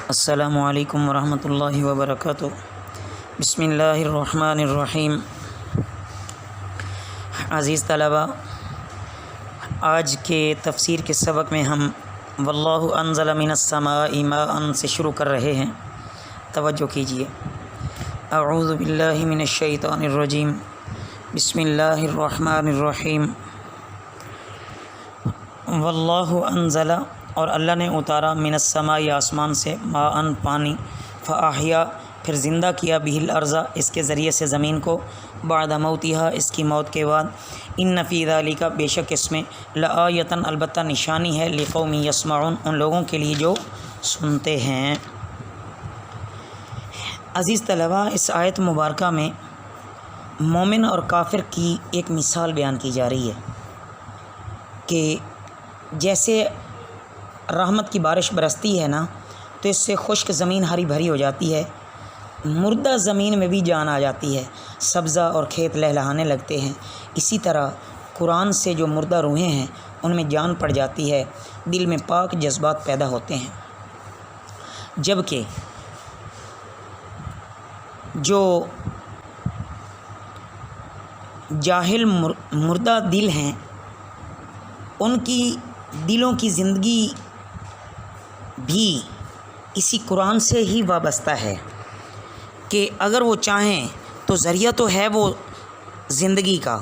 السلام علیکم ورحمۃ اللہ وبرکاتہ۔ بسم اللہ الرحمن الرحیم۔ عزیز طلباء، آج کے تفسیر کے سبق میں ہم واللہ انزل من السماء ماء سے شروع کر رہے ہیں۔ توجہ کیجیے۔ اعوذ باللہ من الشیطان الرجیم، بسم اللہ الرحمن الرحیم۔ واللہ انزل، اور اللہ نے اتارا، من السماء آسمان سے، ماء پانی، فاحیا پھر زندہ کیا، بہ الارض اس کے ذریعے سے زمین کو، بعد موتها اس کی موت کے بعد، ان فی ذلک بے شک اس میں، لآیۃ البتہ نشانی ہے، لقوم یسمعون ان لوگوں کے لیے جو سنتے ہیں۔ عزیز طلباء، اس آیت مبارکہ میں مومن اور کافر کی ایک مثال بیان کی جا رہی ہے کہ جیسے رحمت کی بارش برستی ہے نا، تو اس سے خشک زمین ہری بھری ہو جاتی ہے، مردہ زمین میں بھی جان آ جاتی ہے، سبزہ اور کھیت لہلہانے لگتے ہیں۔ اسی طرح قرآن سے جو مردہ روحیں ہیں ان میں جان پڑ جاتی ہے، دل میں پاک جذبات پیدا ہوتے ہیں۔ جبکہ جو جاہل مردہ دل ہیں، ان کی دلوں کی زندگی بھی اسی قرآن سے ہی وابستہ ہے کہ اگر وہ چاہیں تو ذریعہ تو ہے وہ زندگی کا،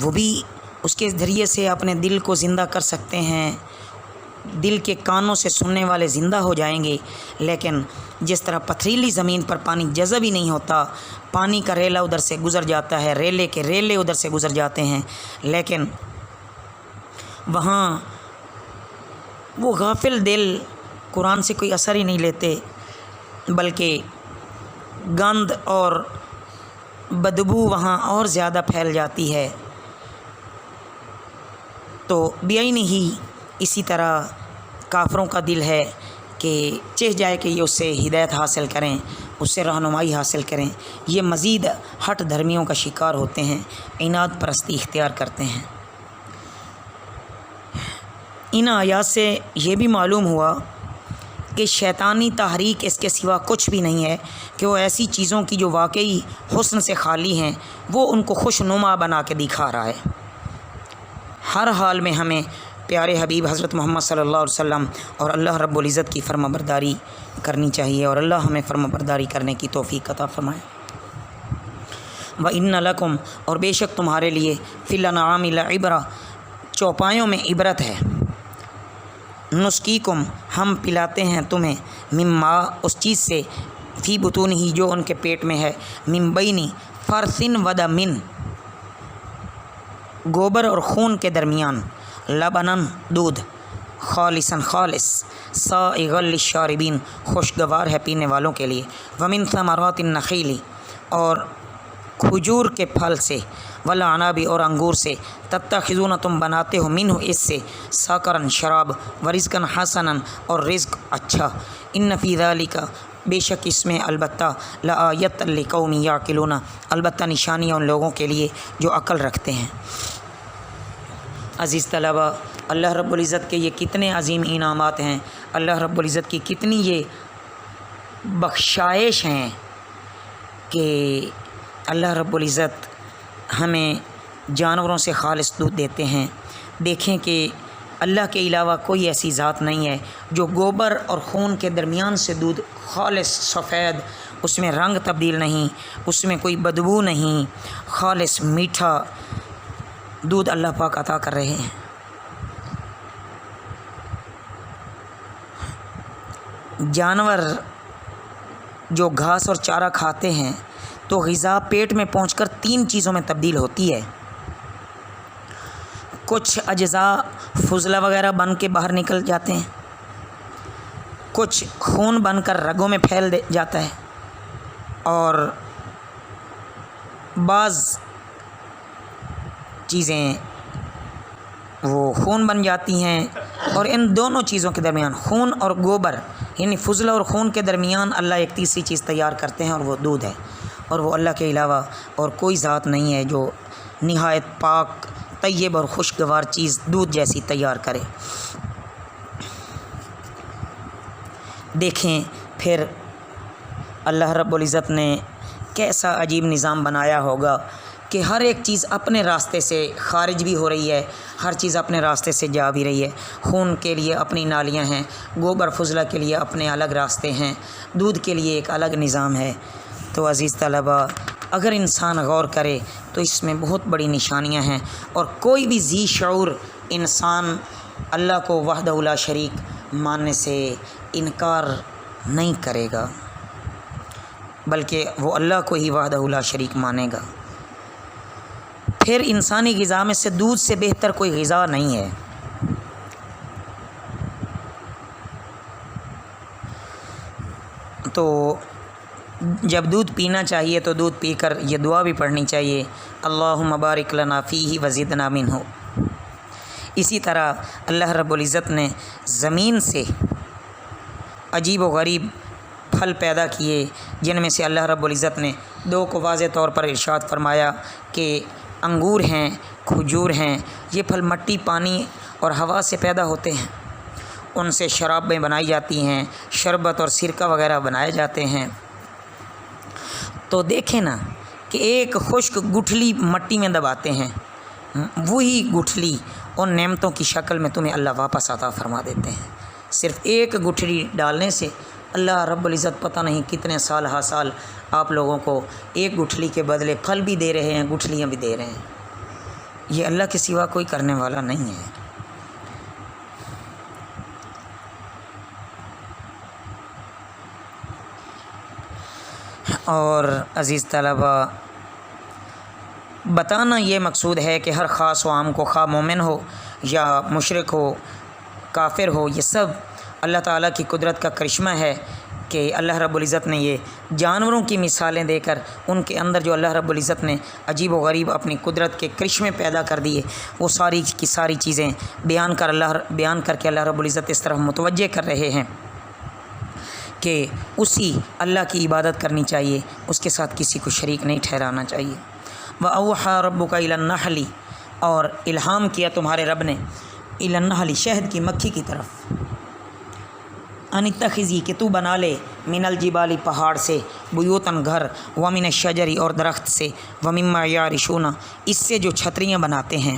وہ بھی اس کے ذریعے سے اپنے دل کو زندہ کر سکتے ہیں، دل کے کانوں سے سننے والے زندہ ہو جائیں گے۔ لیکن جس طرح پتھریلی زمین پر پانی جذب ہی نہیں ہوتا، پانی کا ریلا ادھر سے گزر جاتا ہے، ریلے کے ریلے ادھر سے گزر جاتے ہیں، لیکن وہاں وہ غافل دل قرآن سے کوئی اثر ہی نہیں لیتے، بلکہ گند اور بدبو وہاں اور زیادہ پھیل جاتی ہے۔ تو بعین ہی اسی طرح کافروں کا دل ہے کہ چہ جائے کہ یہ اس سے ہدایت حاصل کریں، اس سے رہنمائی حاصل کریں، یہ مزید ہٹ دھرمیوں کا شکار ہوتے ہیں، عناد پرستی اختیار کرتے ہیں۔ ان آیات سے یہ بھی معلوم ہوا کہ شیطانی تحریک اس کے سوا کچھ بھی نہیں ہے کہ وہ ایسی چیزوں کی جو واقعی حسن سے خالی ہیں وہ ان کو خوش نما بنا کے دکھا رہا ہے۔ ہر حال میں ہمیں پیارے حبیب حضرت محمد صلی اللہ علیہ وسلم اور اللہ رب العزت کی فرما برداری کرنی چاہیے، اور اللہ ہمیں فرما برداری کرنے کی توفیق عطا فرمائے۔ وَإِنَّ لَكُمْ، اور بے شک تمہارے لیے، فِي الْأَنْعَامِ لَعِبْرَةً چوپایوں میں عبرت ہے، نسقیکم ہم پلاتے ہیں تمہیں، مما اس چیز سے، فی بطون ہی جو ان کے پیٹ میں ہے، من بینی فرثن ودمن گوبر اور خون کے درمیان، لبنن دودھ، خالصاً خالص، سائغا للشاربین خوشگوار ہے پینے والوں کے لیے، ومن ثمرات النخیل اور کھجور کے پھل سے، والاعناب اور انگور سے، تتخذون تم بناتے ہو، منہ اس سے، ساکرن شراب، ورزقن حسنا اور رزق اچھا، ان فی ذلک بے شک اس میں، البتہ، لآیۃ لقوم یعقلون البتہ نشانی ان لوگوں کے لیے جو عقل رکھتے ہیں۔ عزیز طلباء، اللہ رب العزت کے یہ کتنے عظیم انعامات ہیں، اللہ رب العزت کی کتنی یہ بخشائش ہیں کہ اللہ رب العزت ہمیں جانوروں سے خالص دودھ دیتے ہیں۔ دیکھیں کہ اللہ کے علاوہ کوئی ایسی ذات نہیں ہے جو گوبر اور خون کے درمیان سے دودھ خالص سفید، اس میں رنگ تبدیل نہیں، اس میں کوئی بدبو نہیں، خالص میٹھا دودھ اللہ پاک عطا کر رہے ہیں۔ جانور جو گھاس اور چارہ کھاتے ہیں تو غذا پیٹ میں پہنچ کر 3 چیزوں میں تبدیل ہوتی ہے، کچھ اجزاء فضلہ وغیرہ بن کے باہر نکل جاتے ہیں، کچھ خون بن کر رگوں میں پھیل جاتا ہے، اور بعض چیزیں وہ خون بن جاتی ہیں، اور ان دونوں چیزوں کے درمیان، خون اور گوبر یعنی فضلہ اور خون کے درمیان، اللہ ایک تیسری چیز تیار کرتے ہیں، اور وہ دودھ ہے، اور وہ اللہ کے علاوہ اور کوئی ذات نہیں ہے جو نہایت پاک، طیب اور خوشگوار چیز دودھ جیسی تیار کرے۔ دیکھیں پھر اللہ رب العزت نے کیسا عجیب نظام بنایا ہوگا کہ ہر ایک چیز اپنے راستے سے خارج بھی ہو رہی ہے، ہر چیز اپنے راستے سے جا بھی رہی ہے۔ خون کے لیے اپنی نالیاں ہیں، گوبر فضلہ کے لیے اپنے الگ راستے ہیں، دودھ کے لیے ایک الگ نظام ہے۔ تو عزیز طلباء، اگر انسان غور کرے تو اس میں بہت بڑی نشانیاں ہیں، اور کوئی بھی ذی شعور انسان اللہ کو وحدہ لا شریک ماننے سے انکار نہیں کرے گا، بلکہ وہ اللہ کو ہی وحدہ لا شریک مانے گا۔ پھر انسانی غذا میں سے دودھ سے بہتر کوئی غذا نہیں ہے۔ تو جب دودھ پینا چاہیے تو دودھ پی کر یہ دعا بھی پڑھنی چاہیے، اللہم بارک لنا فیہ وزدنا منہ۔ اسی طرح اللہ رب العزت نے زمین سے عجیب و غریب پھل پیدا کیے، جن میں سے اللہ رب العزت نے دو کو واضح طور پر ارشاد فرمایا کہ انگور ہیں، کھجور ہیں۔ یہ پھل مٹی، پانی اور ہوا سے پیدا ہوتے ہیں، ان سے شرابیں بنائی جاتی ہیں، شربت اور سرکہ وغیرہ بنائے جاتے ہیں۔ تو دیکھیں نا کہ ایک خشک گٹھلی مٹی میں دباتے ہیں، وہی گٹھلی ان نعمتوں کی شکل میں تمہیں اللہ واپس عطا فرما دیتے ہیں۔ صرف ایک گٹھلی ڈالنے سے اللہ رب العزت پتہ نہیں کتنے سال ہا سال آپ لوگوں کو ایک گٹھلی کے بدلے پھل بھی دے رہے ہیں، گٹھلیاں بھی دے رہے ہیں۔ یہ اللہ کے سوا کوئی کرنے والا نہیں ہے۔ اور عزیز طلباء، بتانا یہ مقصود ہے کہ ہر خاص و عام کو، خواہ مومن ہو یا مشرک ہو، کافر ہو، یہ سب اللہ تعالیٰ کی قدرت کا کرشمہ ہے کہ اللہ رب العزت نے یہ جانوروں کی مثالیں دے کر ان کے اندر جو اللہ رب العزت نے عجیب و غریب اپنی قدرت کے کرشمے پیدا کر دیے، وہ ساری کی ساری چیزیں بیان کر کے اللہ رب العزت اس طرح متوجہ کر رہے ہیں کہ اسی اللہ کی عبادت کرنی چاہیے، اس کے ساتھ کسی کو شریک نہیں ٹھہرانا چاہیے۔ وَأَوْحَىٰ رَبُّكَ إِلَى النَّحْلِ، اور الہام کیا تمہارے رب نے إِلَى النَّحْلِ، شہد کی مکھی کی طرف، ان اتخذی، کہ تو بنا لے، من الجبال، پہاڑ سے، بیوتن، گھر، ومن الشجر، اور درخت سے، ومما یعرشون، اس سے جو چھتریاں بناتے ہیں،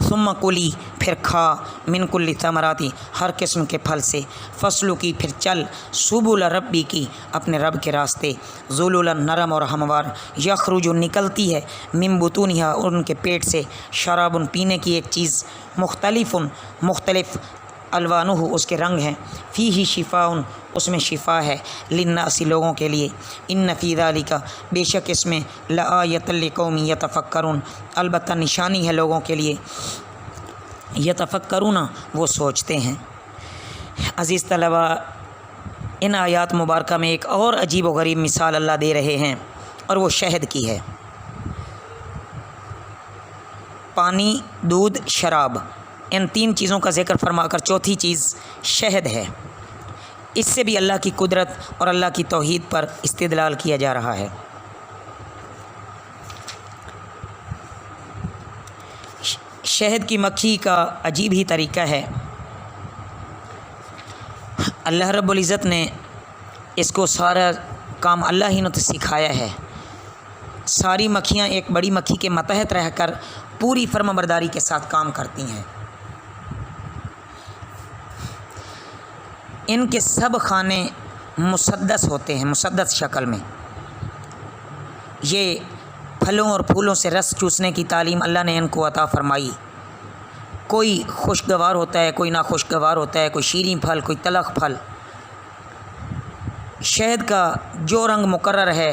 ثم کلی، پھر کھا، من کل ثمرات، ہر قسم کے پھل سے، فصلوں کی، پھر چل، سبل ربی کی، اپنے رب کے راستے، ذللا، نرم اور ہموار، یخرج، نکلتی ہے، من بطونہا، ان کے پیٹ سے، شراب، پینے کی ایک چیز، مختلف الوانہ، اس کے رنگ ہیں، فیہ شفاء، اس میں شفا ہے، للناس، لوگوں کے لیے، ان فی ذالک، بے شک اس میں، لآیۃ لقوم یتفکرون، البتہ نشانی ہے لوگوں کے لیے، یتفکرون، وہ سوچتے ہیں۔ عزیز طلباء، ان آیات مبارکہ میں ایک اور عجیب و غریب مثال اللہ دے رہے ہیں، اور وہ شہد کی ہے۔ پانی، دودھ، شراب، ان تین چیزوں کا ذکر فرما کر چوتھی چیز شہد ہے۔ اس سے بھی اللہ کی قدرت اور اللہ کی توحید پر استدلال کیا جا رہا ہے۔ شہد کی مکھی کا عجیب ہی طریقہ ہے۔ اللہ رب العزت نے اس کو سارا کام اللہ ہی نے تو سکھایا ہے۔ ساری مکھیاں ایک بڑی مکھی کے ماتحت رہ کر پوری فرما برداری کے ساتھ کام کرتی ہیں۔ ان کے سب خانے مسدس ہوتے ہیں، مسدس شکل میں۔ یہ پھلوں اور پھولوں سے رس چوسنے کی تعلیم اللہ نے ان کو عطا فرمائی۔ کوئی خوشگوار ہوتا ہے، کوئی ناخوشگوار ہوتا ہے، کوئی شیریں پھل، کوئی تلخ پھل۔ شہد کا جو رنگ مقرر ہے،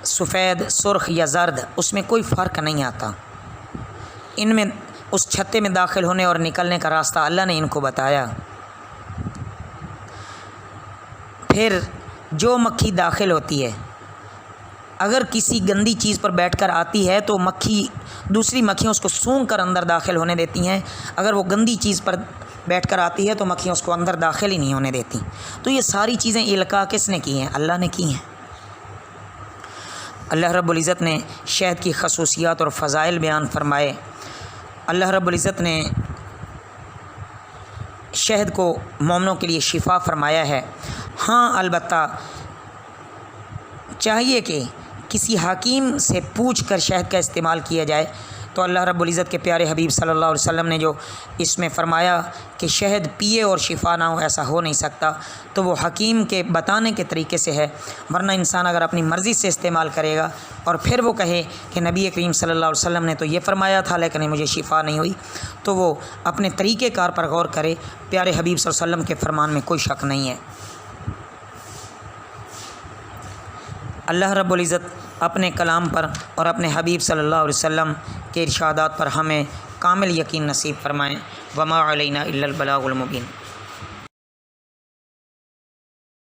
سفید، سرخ یا زرد، اس میں کوئی فرق نہیں آتا۔ ان میں اس چھتے میں داخل ہونے اور نکلنے کا راستہ اللہ نے ان کو بتایا۔ پھر جو مکھی داخل ہوتی ہے، اگر کسی گندی چیز پر بیٹھ کر آتی ہے تو دوسری مکھیاں اس کو سونگھ کر اندر داخل ہونے دیتی ہیں۔ اگر وہ گندی چیز پر بیٹھ کر آتی ہے تو مکھیاں اس کو اندر داخل ہی نہیں ہونے دیتی۔ تو یہ ساری چیزیں القاء کس نے کی ہیں؟ اللہ نے کی ہیں۔ اللہ رب العزت نے شہد کی خصوصیات اور فضائل بیان فرمائے۔ اللہ رب العزت نے شہد کو مومنوں کے لیے شفا فرمایا ہے۔ ہاں البتہ چاہیے کہ کسی حکیم سے پوچھ کر شہد کا استعمال کیا جائے۔ تو اللہ رب العزت کے پیارے حبیب صلی اللہ علیہ وسلم نے جو اس میں فرمایا کہ شہد پیے اور شفا نہ ہو، ایسا ہو نہیں سکتا، تو وہ حکیم کے بتانے کے طریقے سے ہے، ورنہ انسان اگر اپنی مرضی سے استعمال کرے گا اور پھر وہ کہے کہ نبی کریم صلی اللہ علیہ وسلم نے تو یہ فرمایا تھا لیکن مجھے شفا نہیں ہوئی، تو وہ اپنے طریقۂ کار پر غور کرے۔ پیارے حبیب صلی اللہ علیہ وسلم کے فرمان میں کوئی شک نہیں ہے۔ اللہ رب العزت اپنے کلام پر اور اپنے حبیب صلی اللہ علیہ وسلم کے ارشادات پر ہمیں کامل یقین نصیب فرمائیں۔ وما علینا الا البلاغ المبین۔